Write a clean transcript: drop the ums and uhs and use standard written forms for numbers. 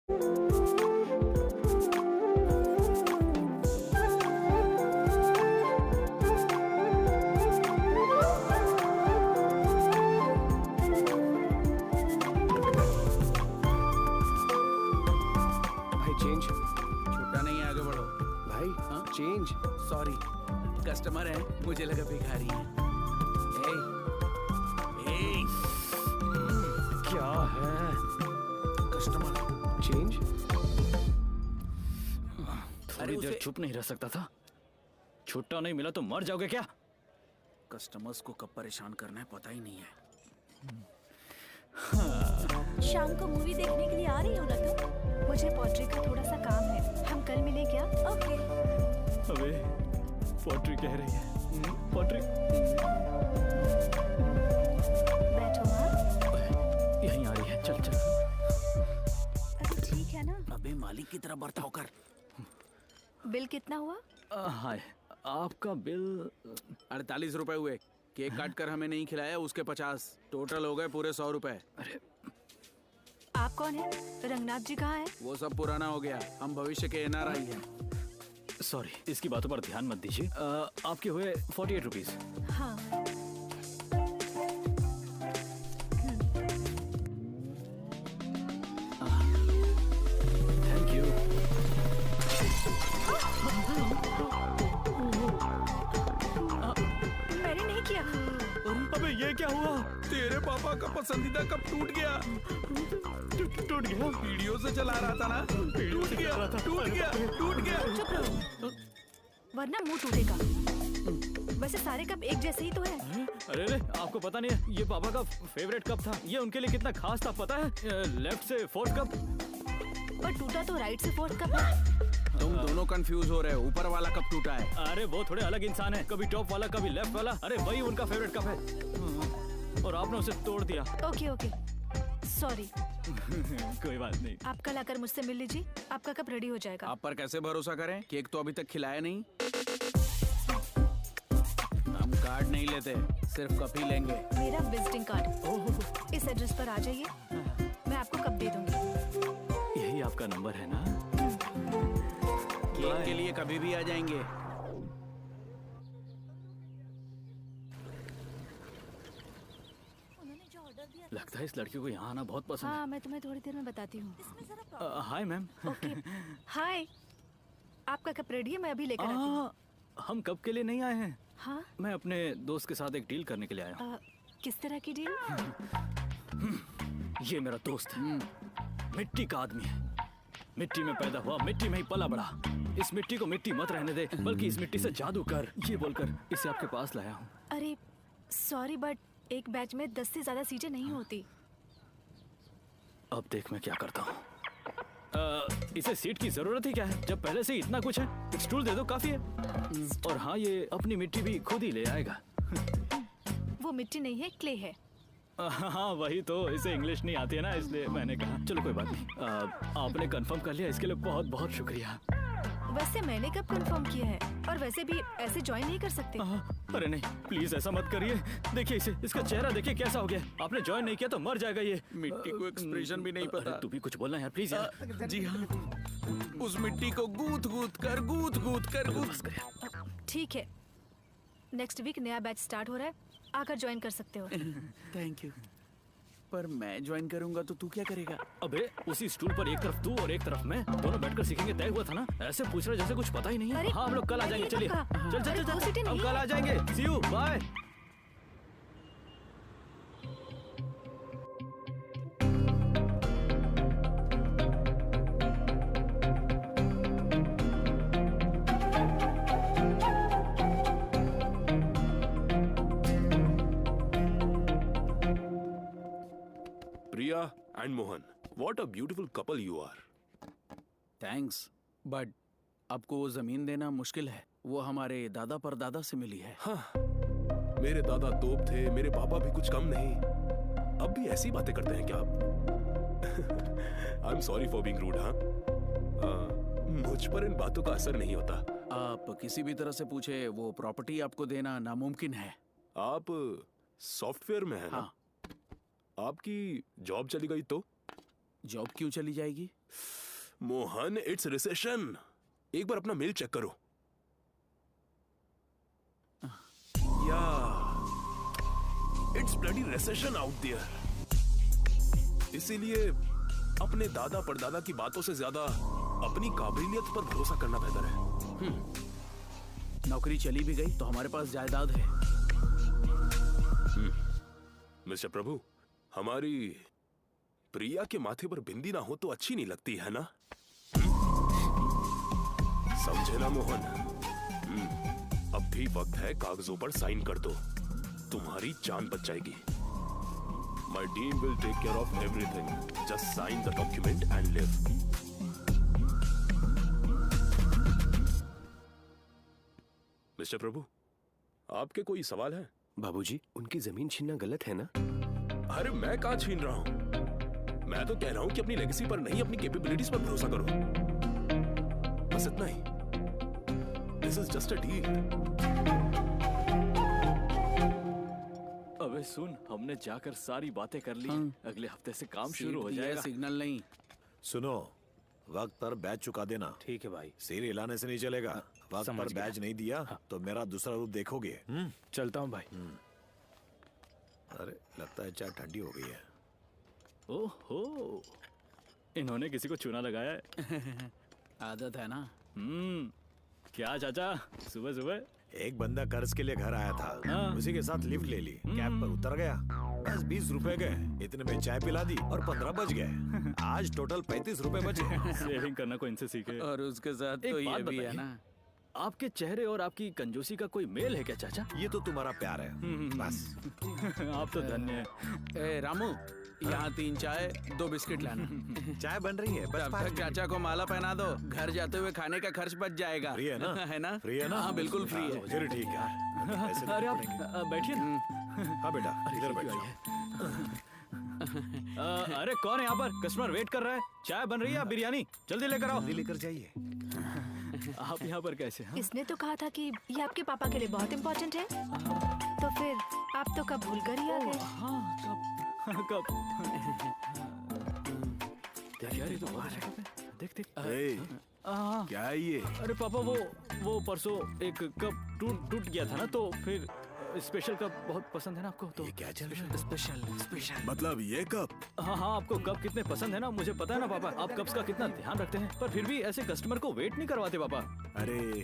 भाई चेंज। छूटा नहीं है, आगे बढ़ो। भाई हाँ? चेंज। सॉरी, कस्टमर है, मुझे लगा भिखारी है। ए, क्या है? कस्टमर। चेंज। थोड़ी देर चुप नहीं रह सकता था? छुट्टा नहीं मिला तो मर जाओगे क्या? कस्टमर्स को कब परेशान करना है पता ही नहीं है। शाम को मूवी देखने के लिए आ रही हो ना तुम? मुझे पोट्री का थोड़ा सा काम है, हम कल मिले क्या? ओके। अबे पोट्री कह रही है। पोट्री बैठो हाँ। यहीं आ रही है, चल चल। अरे ठीक है ना। अबे मालिक की तरह बर्ताव कर। बिल कितना हुआ? हाय, आपका बिल 48 रुपए हुए। केक काट कर हमें नहीं खिलाया, उसके 50। टोटल हो गए पूरे 100 रुपए। अरे आप कौन है? रंगनाथ जी कहाँ है? वो सब पुराना हो गया, हम भविष्य के NRI हैं। सॉरी, इसकी बातों पर ध्यान मत दीजिए। आपके हुए 48 रुपीज। हाँ। Thank you. मैंने नहीं किया। अबे ये क्या हुआ? तेरे पापा का पसंदीदा कप टूट गया। टूट गया? वीडियो से चला रहा था ना, टूट गया, टूट गया, टूट गया। चुप रहो, वरना मुंह टूटेगा। वैसे सारे कप एक जैसे ही तो है। अरे रे, आपको पता नहीं है, ये पापा का फेवरेट कप था। ये उनके लिए कितना खास था पता है? लेफ्ट से फोर्थ कप। और टूटा तो राइट से फोर्थ कप है। तुम दोनों कंफ्यूज हो रहे हो, ऊपर वाला कप टूटा है। अरे वो थोड़े अलग इंसान है, कभी टॉप वाला कभी लेफ्ट वाला। अरे वही उनका फेवरेट कप है और आपने उसे तोड़ दिया। Okay okay, sorry. कोई बात नहीं। आप कल आकर मुझसे मिल लीजिए, आपका कप रेडी हो जाएगा। आप पर कैसे भरोसा करें? केक तो अभी तक खिलाया नहीं। हम कार्ड नहीं लेते, सिर्फ कप ही लेंगे। मेरा विजिटिंग कार्ड इस एड्रेस पर आ जाइए, मैं आपको कप दे दूंगी। यही आपका नंबर है ना? केक के लिए कभी भी आ जाएंगे। लगता है इस लड़की को यहाँ आना बहुत पसंद हाँ, मैं तुम्हें थोड़ी देर में बताती हूँ। है। Hi ma'am. ओके, हाय। आपका कप रेडी है, मैं अभी लेकर आती हूँ। हम कब के लिए नहीं आए हैं। हाँ, मैं अपने दोस्त के साथ एक डील करने के लिए आया हूँ। किस तरह की डील? ये मेरा दोस्त है, मिट्टी का आदमी है। मिट्टी में पैदा हुआ, मिट्टी में ही पला बड़ा। इस मिट्टी को मिट्टी मत रहने दे, बल्कि इस मिट्टी से जादू कर, ये बोलकर इसे आपके पास लाया हूँ। अरे सॉरी, बट एक बैच में 10 से ज्यादा सीटें नहीं होती। अब देख मैं क्या करता हूँ। इसे सीट की जरूरत ही क्या है, जब पहले से ही इतना कुछ है। एक स्टूल दे दो, काफी है। और हाँ, ये अपनी मिट्टी भी खुद ही ले आएगा। वो मिट्टी नहीं है, क्ले है। हाँ वही तो, इसे इंग्लिश नहीं आती है ना, इसलिए मैंने कहा। चलो कोई बात नहीं। आपने कंफर्म कर लिया, इसके लिए बहुत बहुत शुक्रिया। वैसे मैंने कब कंफर्म किया है? और वैसे भी ऐसे ज्वाइन नहीं कर सकते। अरे नहीं, प्लीज ऐसा मत करिए। देखिए इसे, इसका चेहरा देखिए कैसा हो गया। आपने ज्वाइन नहीं किया तो मर जाएगा ये। मिट्टी को एक्सप्रेशन भी नहीं पता। तू भी कुछ बोलना यार, प्लीज यार। जी हाँ, उस मिट्टी को गूंथ गूंथ कर ठीक है, नेक्स्ट वीक नया बैच स्टार्ट हो रहा है, आकर ज्वाइन कर सकते हो। Thank you. पर मैं ज्वाइन करूंगा तो तू क्या करेगा? अबे उसी स्टूल पर एक तरफ तू और एक तरफ मैं, दोनों बैठकर सीखेंगे, तय हुआ था ना। ऐसे पूछ रहे जैसे कुछ पता ही नहीं है। अरे, हाँ हम लोग कल आ जाएंगे, चलिए। चल चल अरे, चल दो सीटें हम नहीं कल आ जाएंगे। See you, bye. Priya and Mohan, what a beautiful couple you are. Thanks, but आपको वो जमीन देना मुश्किल है। वो हमारे दादा परदादा से मिली है। हाँ, मेरे दादा तोप थे, मेरे पापा भी कुछ कम नहीं। अब भी ऐसी बातें करते हैं क्या आप? I am sorry for being rude. हाँ, मुझ पर इन बातों का असर नहीं होता। आप किसी भी तरह से पूछे, वो प्रॉपर्टी आपको देना नामुमकिन है। आप सॉफ्टवेयर में है ना? हाँ। आपकी जॉब चली गई तो? जॉब क्यों चली जाएगी? Mohan, it's recession. एक बार अपना मेल चेक करो। या it's bloody recession out there. इसीलिए अपने दादा परदादा की बातों से ज्यादा अपनी काबिलियत पर भरोसा करना बेहतर है। नौकरी चली भी गई तो हमारे पास जायदाद है। मिस्टर प्रभु, हमारी प्रिया के माथे पर बिंदी ना हो तो अच्छी नहीं लगती है ना? समझे ना मोहन? अब भी वक्त है, कागजों पर साइन कर दो, तुम्हारी जान बच जाएगी। My team will take care of everything. Just sign the document and live. Mister Prabhu, आपके कोई सवाल है? बाबूजी, उनकी जमीन छीनना गलत है ना? अरे मैं कहाँ छीन रहा हूं? मैं तो कह रहा हूं कि अपनी लेगेसी पर नहीं, अपनी कैपेबिलिटीज पर भरोसा करो। बस इतना ही। This is just a deal. अबे सुन, हमने जाकर सारी बातें कर ली। अगले हफ्ते से काम शुरू हो सीट दिया है, जाएगा। सिग्नल नहीं। सुनो, वक्त पर बैच चुका देना। ठीक है भाई, सिर हिलाने से नहीं चलेगा। वक्त समझ पर गया। बैच नहीं दिया तो मेरा दूसरा रूप देखोगे। चलता हूँ भाई। अरे लगता है चाय ठंडी हो गई है। ओहो, इन्होंने किसी को चूना लगाया है। आदत है ना। क्या चाचा, सुबह सुबह? एक बंदा कर्ज के लिए घर आया था, हाँ। उसी के साथ लिफ्ट ले ली, कैब पर उतर गया, बस 20 रुपए गए, इतने में चाय पिला दी और 15 बच गए। आज टोटल 35 रुपए बचे। सेविंग करना को इनसे सीखे। और उसके साथ एक तो ये बात भी है बताइए। ना। आपके चेहरे और आपकी कंजूसी का कोई मेल है क्या चाचा? ये तो तुम्हारा प्यार है बस। आप तो धन्य हैं। ए रामू, यहाँ 3 चाय 2 बिस्किट लाना। चाय बन रही है, बस तब 5 तक चाचा को माला पहना दो, घर जाते हुए खाने का खर्च बच जाएगा। फ्री है ना? है ना? फ्री है ना? हाँ बिल्कुल फ्री है। फिर ठीक है। पैसे अरे आप पड़ेंगे। बैठिए ना। हाँ बेटा, इधर बैठ जाओ। अरे कौन है यहाँ पर? कस्टमर वेट कर रहा है। चाय बन रही है या बिरयानी? जल्दी लेकर आओ। जल्दी लेकर जाइए। आप यहाँ पर कैसे हैं? इसने तो कहा था कि ये आपके पापा के लिए बहुत इम्पोर्टेंट है, तो फिर आप तो कब भूल कर ही आ गए। हाँ, कब? यार ये तो बहुत अच्छा कप है। देख देख। ए, हाँ। क्या है ये? अरे पापा, वो परसों एक कप टूट गया था ना, तो फिर स्पेशल कप बहुत पसंद है ना आपको, तो ये क्या चल रहा है? स्पेशल। मतलब ये कप? हाँ हाँ, आपको कप कितने पसंद है ना, मुझे पता है ना पापा। आप कप्स का कितना ध्यान रखते हैं, पर फिर भी ऐसे कस्टमर को वेट नहीं करवाते पापा। अरे